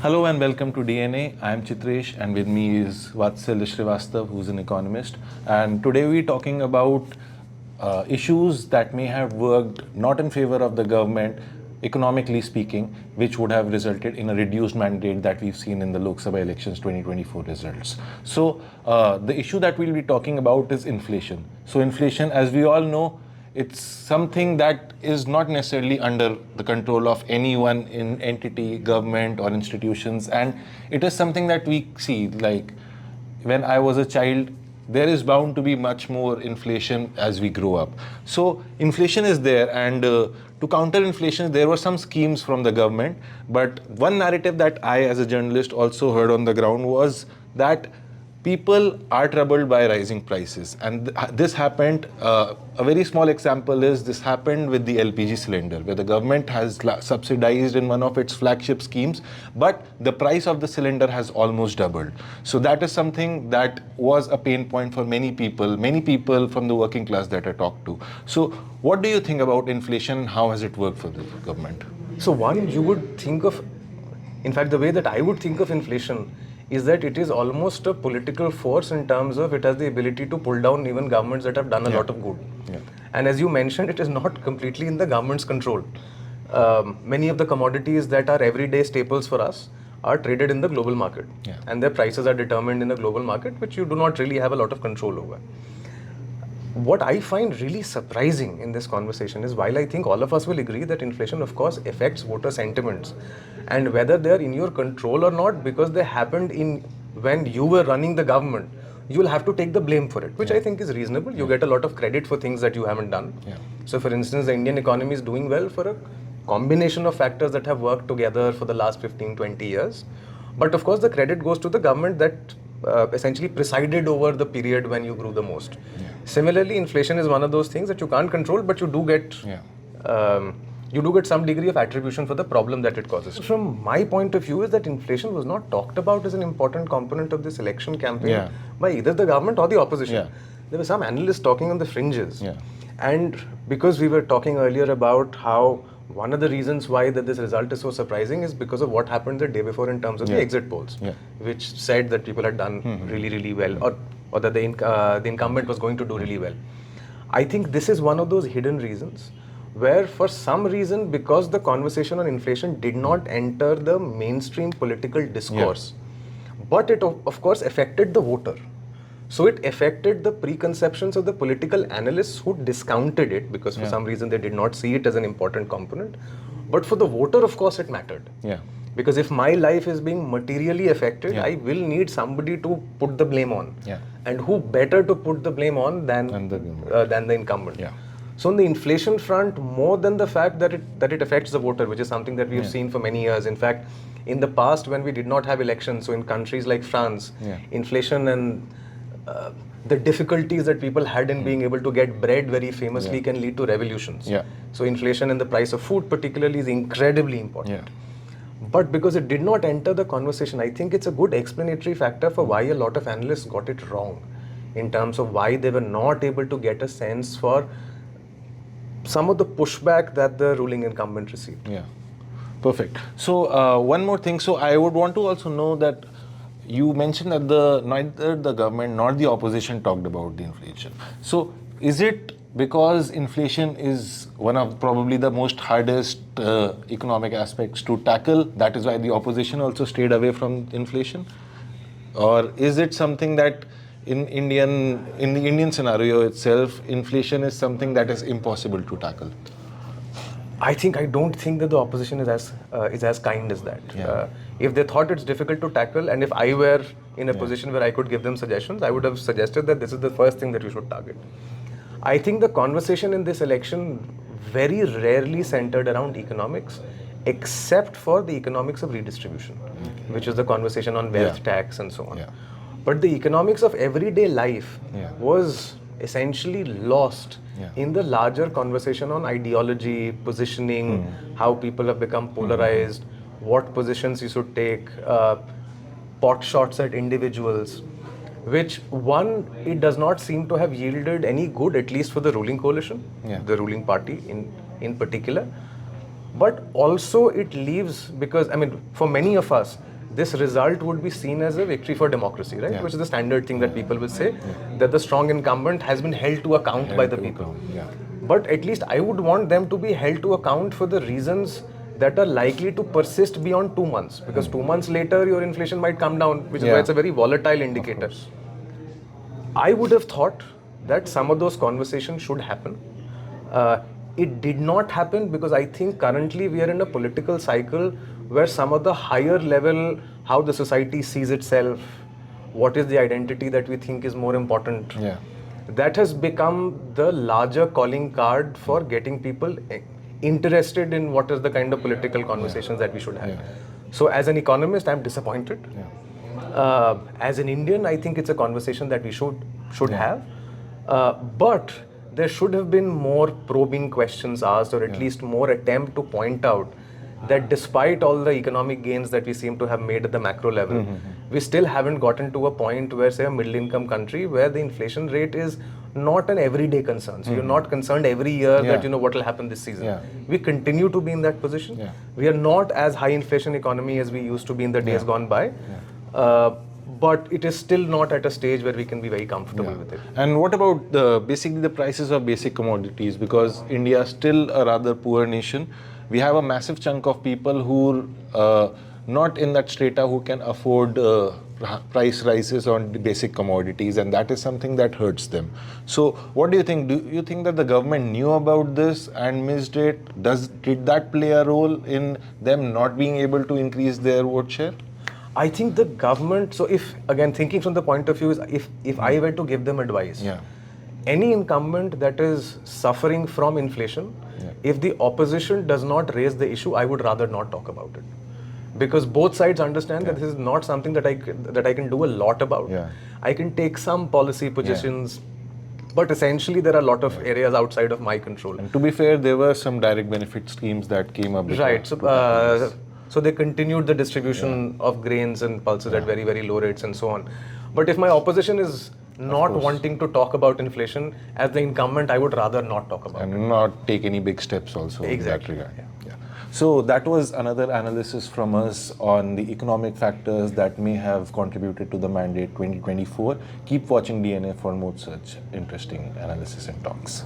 Hello and welcome to DNA. I am Chitresh and with me is Vatsal Srivastav, who's an economist. And today we're talking about issues that may have worked not in favor of the government, economically speaking, which would have resulted in a reduced mandate that we've seen in the Lok Sabha elections 2024 results. So the issue that we'll be talking about is inflation. So inflation, as we all know, it's something that is not necessarily under the control of any one entity, government or institutions, and it is something that we see. Like when I was a child, there is bound to be much more inflation as we grow up. So inflation is there, and to counter inflation, there were some schemes from the government. But one narrative that I, as a journalist, also heard on the ground was that people are troubled by rising prices, and this happened. A very small example is this happened with the LPG cylinder, where the government has subsidized in one of its flagship schemes, but the price of the cylinder has almost doubled. So that is something that was a pain point for many people from the working class that I talked to. So what do you think about inflation and how has it worked for the government? So one, you would think of, in fact, the way that I would think of inflation is that it is almost a political force in terms of it has the ability to pull down even governments that have done a lot of good. Yeah. And as you mentioned, it is not completely in the government's control. Many of the commodities that are everyday staples for us are traded in the global market. Yeah. And their prices are determined in the global market, which you do not really have a lot of control over. What I find really surprising in this conversation is, while I think all of us will agree that inflation, of course, affects voter sentiments, and whether they are in your control or not, because they happened in when you were running the government, you will have to take the blame for it, which I think is reasonable. You get a lot of credit for things that you haven't done. Yeah. So, for instance, the Indian economy is doing well for a combination of factors that have worked together for the last 15, 20 years. But of course, the credit goes to the government that essentially presided over the period when you grew the most. Yeah. Similarly, inflation is one of those things that you can't control, but you do get some degree of attribution for the problem that it causes. From my point of view, is that inflation was not talked about as an important component of this election campaign by either the government or the opposition. Yeah. There were some analysts talking on the fringes. Yeah. And because we were talking earlier about how one of the reasons why that this result is so surprising is because of what happened the day before in terms of the exit polls, which said that people had done really, really well, or that the incumbent was going to do really well. I think this is one of those hidden reasons where, for some reason, because the conversation on inflation did not enter the mainstream political discourse, but it of course affected the voter. So it affected the preconceptions of the political analysts who discounted it because for some reason they did not see it as an important component. But for the voter, of course, it mattered. Yeah. Because if my life is being materially affected, I will need somebody to put the blame on. Yeah. And who better to put the blame on than the incumbent? Yeah. So on the inflation front, more than the fact that it affects the voter, which is something that we have seen for many years. In fact, in the past, when we did not have elections, so in countries like France, inflation and the difficulties that people had in being able to get bread very famously can lead to revolutions. Yeah. So inflation and the price of food particularly is incredibly important. But because it did not enter the conversation, I think it's a good explanatory factor for why a lot of analysts got it wrong in terms of why they were not able to get a sense for some of the pushback that the ruling incumbent received. Yeah, perfect. So one more thing. So I would want to also know that you mentioned that neither the government nor the opposition talked about the inflation. So is it because inflation is one of probably the most hardest economic aspects to tackle, that is why the opposition also stayed away from inflation? Or is it something that in the Indian scenario itself, inflation is something that is impossible to tackle? I don't think that the opposition is as kind as that. Yeah. If they thought it's difficult to tackle, and if I were in a position where I could give them suggestions, I would have suggested that this is the first thing that you should target. I think the conversation in this election very rarely centered around economics, except for the economics of redistribution, which is the conversation on wealth tax and so on. Yeah. But the economics of everyday life was essentially lost in the larger conversation on ideology, positioning, how people have become polarized, what positions you should take, pot shots at individuals, which it does not seem to have yielded any good, at least for the ruling coalition, the ruling party in particular. But also it leaves, because for many of us, this result would be seen as a victory for democracy, right? Yeah. Which is the standard thing that people will say, that the strong incumbent has been held to account by the people. Yeah. But at least I would want them to be held to account for the reasons that are likely to persist beyond 2 months. Because 2 months later, your inflation might come down, which is why it's a very volatile indicator. I would have thought that some of those conversations should happen. It did not happen because I think currently we are in a political cycle where some of the higher level, how the society sees itself, what is the identity that we think is more important, that has become the larger calling card for getting people interested in what is the kind of political conversations that we should have. So as an economist, I'm disappointed. As an Indian, I think it's a conversation that we should have. But there should have been more probing questions asked, or at least more attempt to point out that despite all the economic gains that we seem to have made at the macro level, we still haven't gotten to a point where, say, a middle income country where the inflation rate is not an everyday concern. So you're not concerned every year that, what will happen this season. We continue to be in that position. We are not as high inflation economy as we used to be in the days gone by. But it is still not at a stage where we can be very comfortable with it. And what about basically the prices of basic commodities? Because India is still a rather poor nation. We have a massive chunk of people who are not in that strata who can afford price rises on the basic commodities, and that is something that hurts them. So what do you think? Do you think that the government knew about this and missed it? Did that play a role in them not being able to increase their vote share? I think the government, so if, again, thinking from the point of view is if I were to give them advice, any incumbent that is suffering from inflation, if the opposition does not raise the issue, I would rather not talk about it. Because both sides understand that this is not something that I can do a lot about. I can take some policy positions, but essentially there are a lot of areas outside of my control. And to be fair, there were some direct benefit schemes that came up. Right. So they continued the distribution of grains and pulses at very, very low rates and so on. But if my opposition is not wanting to talk about inflation, as the incumbent, I would rather not talk about it. And not take any big steps also in that regard. So that was another analysis from us on the economic factors that may have contributed to the mandate 2024. Keep watching DNA for more such interesting analysis and talks.